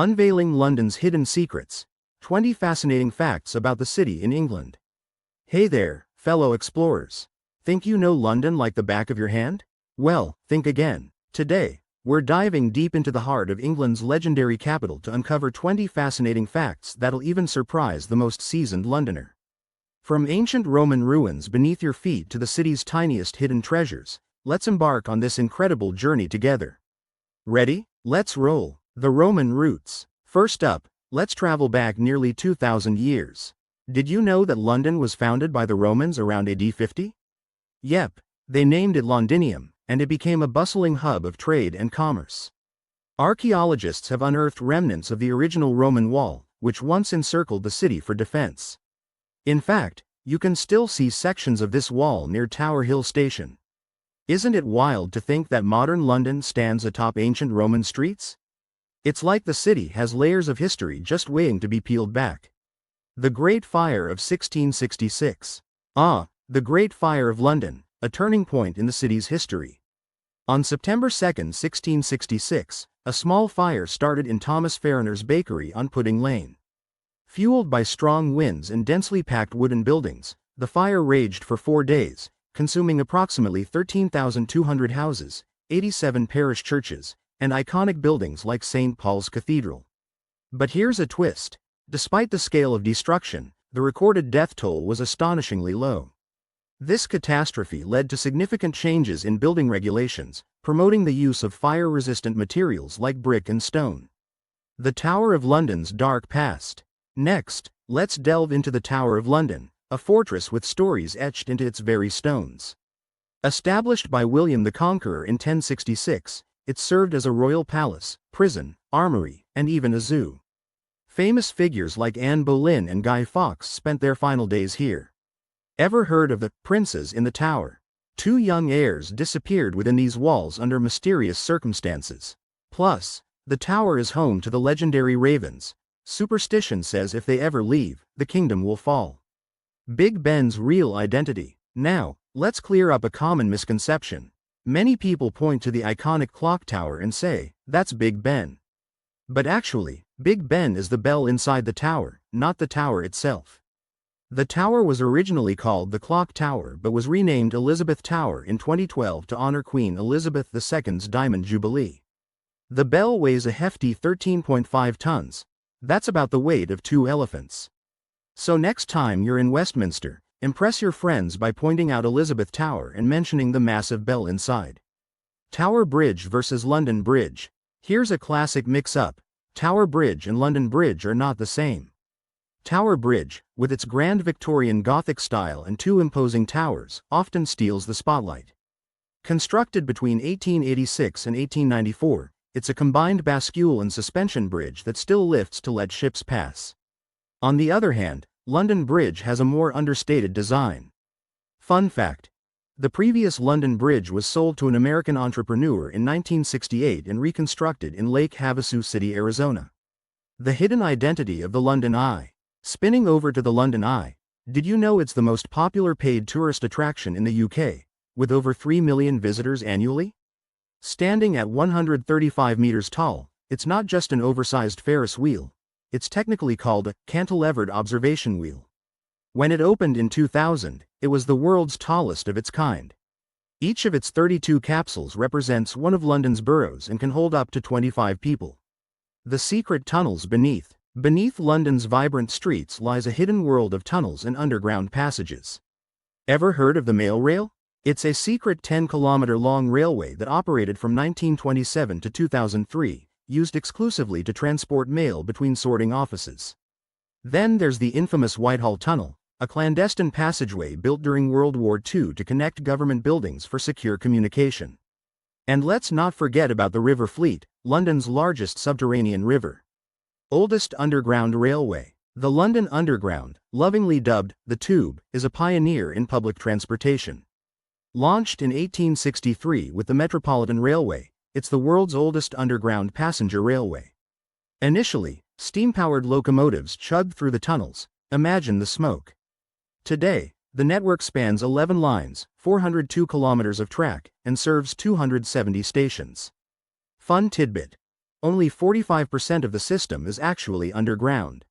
Unveiling London's Hidden Secrets. 20 Fascinating Facts About the City in England. Hey there, fellow explorers. Think you know London like the back of your hand? Well, think again. Today, we're diving deep into the heart of England's legendary capital to uncover 20 fascinating facts that'll even surprise the most seasoned Londoner. From ancient Roman ruins beneath your feet to the city's tiniest hidden treasures, let's embark on this incredible journey together. Ready? Let's roll. The Roman roots. First up, let's travel back nearly 2,000 years. Did you know that London was founded by the Romans around AD 50? Yep, they named it Londinium, and it became a bustling hub of trade and commerce. Archaeologists have unearthed remnants of the original Roman wall, which once encircled the city for defense. In fact, you can still see sections of this wall near Tower Hill Station. Isn't it wild to think that modern London stands atop ancient Roman streets? It's like the city has layers of history just waiting to be peeled back. The Great Fire of 1666. The Great Fire of London, a turning point in the city's history. On September 2, 1666, a small fire started in Thomas Farriner's bakery on Pudding Lane. Fueled by strong winds and densely packed wooden buildings, the fire raged for 4 days, consuming approximately 13,200 houses, 87 parish churches, and iconic buildings like St. Paul's Cathedral. But here's a twist. Despite the scale of destruction, the recorded death toll was astonishingly low. This catastrophe led to significant changes in building regulations, promoting the use of fire-resistant materials like brick and stone. The Tower of London's dark past. Next, let's delve into the Tower of London, a fortress with stories etched into its very stones. Established by William the Conqueror in 1066, it served as a royal palace, prison, armory, and even a zoo. Famous figures like Anne Boleyn and Guy Fawkes spent their final days here. Ever heard of the princes in the tower? 2 young heirs disappeared within these walls under mysterious circumstances. Plus, the tower is home to the legendary ravens. Superstition says if they ever leave, the kingdom will fall. Big Ben's real identity. Now, let's clear up a common misconception. Many people point to the iconic clock tower and say, that's Big Ben. But actually, Big Ben is the bell inside the tower, not the tower itself. The tower was originally called the Clock Tower but was renamed Elizabeth Tower in 2012 to honor Queen Elizabeth II's Diamond Jubilee. The bell weighs a hefty 13.5 tons. That's about the weight of 2 elephants. So next time you're in Westminster, impress your friends by pointing out Elizabeth Tower and mentioning the massive bell inside. Tower Bridge versus London Bridge. Here's a classic mix-up. Tower Bridge and London Bridge are not the same. Tower Bridge, with its grand Victorian Gothic style and 2 imposing towers, often steals the spotlight. Constructed between 1886 and 1894, it's a combined bascule and suspension bridge that still lifts to let ships pass. On the other hand, London Bridge has a more understated design. Fun fact: the previous London Bridge was sold to an American entrepreneur in 1968 and reconstructed in Lake Havasu City, Arizona. The hidden identity of the London Eye. Spinning over to the London Eye, did you know it's the most popular paid tourist attraction in the UK, with over 3 million visitors annually? Standing at 135 meters tall, it's not just an oversized Ferris wheel. It's technically called a cantilevered observation wheel. When it opened in 2000, it was the world's tallest of its kind. Each of its 32 capsules represents one of London's boroughs and can hold up to 25 people. The secret tunnels beneath. Beneath London's vibrant streets lies a hidden world of tunnels and underground passages. Ever heard of the Mail Rail? It's a secret 10-kilometer-long railway that operated from 1927 to 2003. Used exclusively to transport mail between sorting offices. Then there's the infamous Whitehall Tunnel, a clandestine passageway built during World War II to connect government buildings for secure communication. And let's not forget about the River Fleet, London's largest subterranean river. Oldest underground railway. The London Underground, lovingly dubbed the Tube, is a pioneer in public transportation. Launched in 1863 with the Metropolitan Railway, it's the world's oldest underground passenger railway. Initially, steam-powered locomotives chugged through the tunnels. Imagine the smoke. Today, the network spans 11 lines, 402 kilometers of track, and serves 270 stations. Fun tidbit. only 45% of the system is actually underground.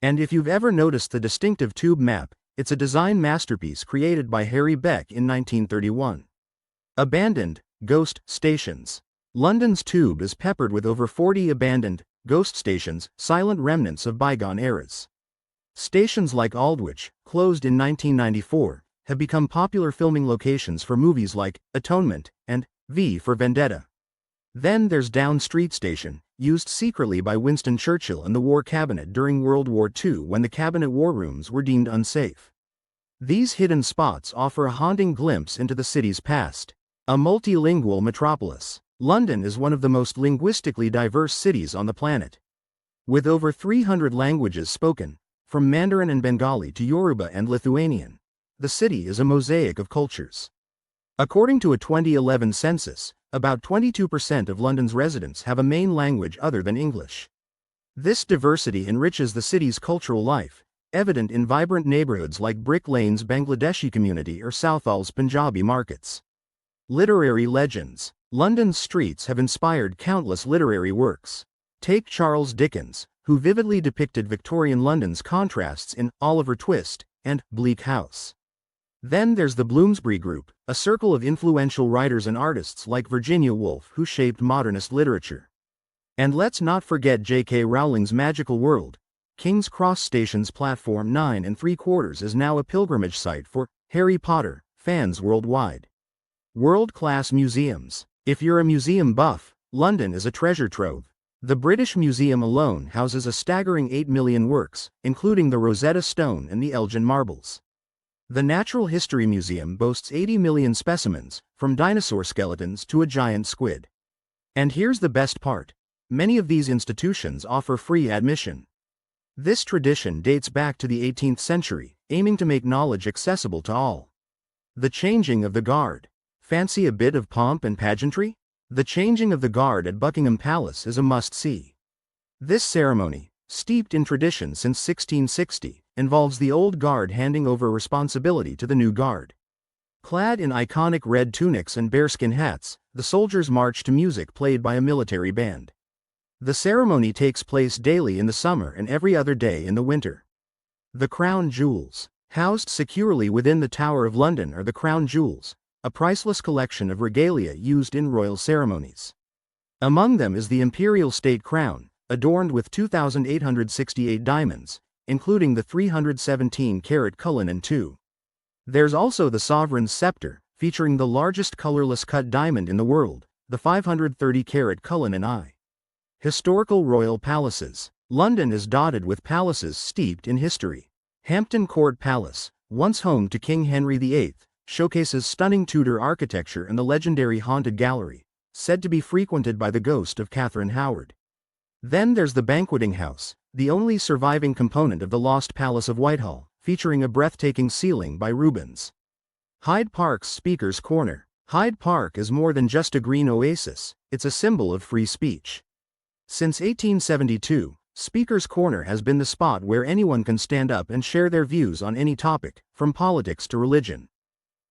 And if you've ever noticed the distinctive tube map, it's a design masterpiece created by Harry Beck in 1931. Abandoned, ghost stations. London's tube is peppered with over 40 abandoned, ghost stations, silent remnants of bygone eras. Stations like Aldwych, closed in 1994, have become popular filming locations for movies like Atonement and V for Vendetta. Then there's Down Street Station, used secretly by Winston Churchill and the War Cabinet during World War II when the cabinet war rooms were deemed unsafe. These hidden spots offer a haunting glimpse into the city's past. A multilingual metropolis. London is one of the most linguistically diverse cities on the planet. With over 300 languages spoken, from Mandarin and Bengali to Yoruba and Lithuanian, the city is a mosaic of cultures. According to a 2011 census, about 22% of London's residents have a main language other than English. This diversity enriches the city's cultural life, evident in vibrant neighborhoods like Brick Lane's Bangladeshi community or Southal's Punjabi markets. Literary legends. London's streets have inspired countless literary works. Take Charles Dickens, who vividly depicted Victorian London's contrasts in Oliver Twist and Bleak House. Then there's the Bloomsbury Group, a circle of influential writers and artists like Virginia Woolf who shaped modernist literature. And let's not forget J.K. Rowling's magical world. King's Cross Station's platform 9 3/4 is now a pilgrimage site for Harry Potter fans worldwide. World-class museums. If you're a museum buff, London is a treasure trove. The British Museum alone houses a staggering 8 million works, including the Rosetta Stone and the Elgin Marbles. The Natural History Museum boasts 80 million specimens, from dinosaur skeletons to a giant squid. And here's the best part. Many of these institutions offer free admission. This tradition dates back to the 18th century, aiming to make knowledge accessible to all. The changing of the guard. Fancy a bit of pomp and pageantry? The changing of the guard at Buckingham Palace is a must-see. This ceremony, steeped in tradition since 1660, involves the old guard handing over responsibility to the new guard. Clad in iconic red tunics and bearskin hats, the soldiers march to music played by a military band. The ceremony takes place daily in the summer and every other day in the winter. The Crown Jewels. Housed securely within the Tower of London are the Crown Jewels, a priceless collection of regalia used in royal ceremonies. Among them is the Imperial State Crown, adorned with 2,868 diamonds, including the 317-carat Cullinan II. There's also the Sovereign's Scepter, featuring the largest colorless cut diamond in the world, the 530-carat Cullinan I. Historical royal palaces. London is dotted with palaces steeped in history. Hampton Court Palace, once home to King Henry VIII, showcases stunning Tudor architecture and the legendary Haunted Gallery, said to be frequented by the ghost of Catherine Howard. Then there's the Banqueting House, the only surviving component of the lost Palace of Whitehall, featuring a breathtaking ceiling by Rubens. Hyde Park's Speaker's Corner. Hyde Park is more than just a green oasis, it's a symbol of free speech. Since 1872, Speaker's Corner has been the spot where anyone can stand up and share their views on any topic, from politics to religion.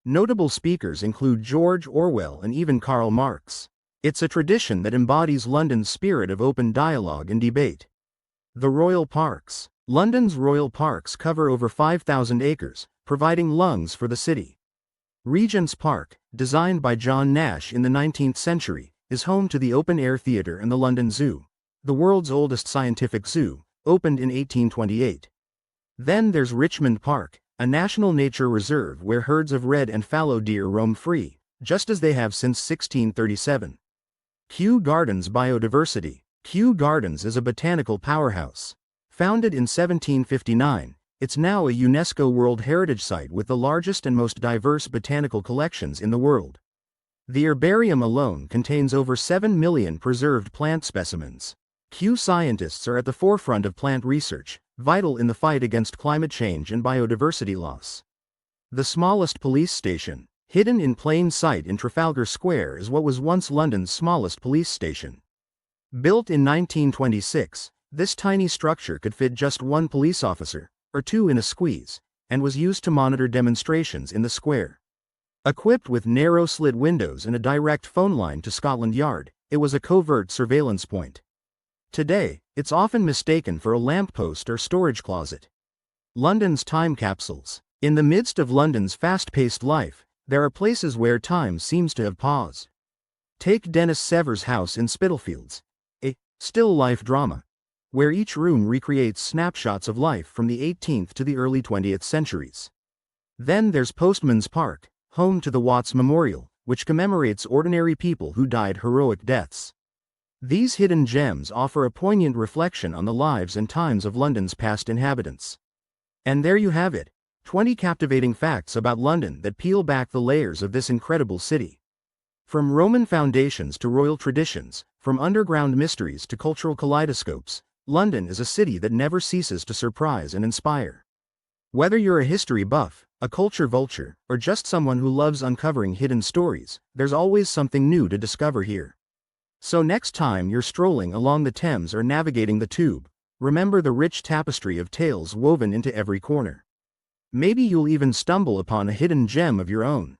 Notable speakers include George Orwell and even Karl Marx. It's a tradition that embodies London's spirit of open dialogue and debate. The Royal Parks. London's royal parks cover over 5,000 acres, providing lungs for the city. Regent's Park, designed by John Nash in the 19th century, is home to the Open-Air Theatre and the London Zoo, the world's oldest scientific zoo, opened in 1828. Then there's Richmond Park, a national nature reserve where herds of red and fallow deer roam free, just as they have since 1637. Kew Gardens Biodiversity. Kew Gardens is a botanical powerhouse. Founded in 1759, it's now a UNESCO World Heritage Site with the largest and most diverse botanical collections in the world. The herbarium alone contains over 7 million preserved plant specimens. Kew scientists are at the forefront of plant research, vital in the fight against climate change and biodiversity loss. The smallest police station, hidden in plain sight in Trafalgar Square, is what was once London's smallest police station. Built in 1926, this tiny structure could fit just one police officer, or two in a squeeze, and was used to monitor demonstrations in the square. Equipped with narrow slit windows and a direct phone line to Scotland Yard, it was a covert surveillance point. Today, it's often mistaken for a lamppost or storage closet. London's time capsules. In the midst of London's fast-paced life, there are places where time seems to have paused. Take Dennis Sever's house in Spitalfields, a still life drama, where each room recreates snapshots of life from the 18th to the early 20th centuries. Then there's Postman's Park, home to the Watts Memorial, which commemorates ordinary people who died heroic deaths. These hidden gems offer a poignant reflection on the lives and times of London's past inhabitants. And there you have it, 20 captivating facts about London that peel back the layers of this incredible city. From Roman foundations to royal traditions, from underground mysteries to cultural kaleidoscopes, London is a city that never ceases to surprise and inspire. Whether you're a history buff, a culture vulture, or just someone who loves uncovering hidden stories, there's always something new to discover here. So next time you're strolling along the Thames or navigating the Tube, remember the rich tapestry of tales woven into every corner. Maybe you'll even stumble upon a hidden gem of your own.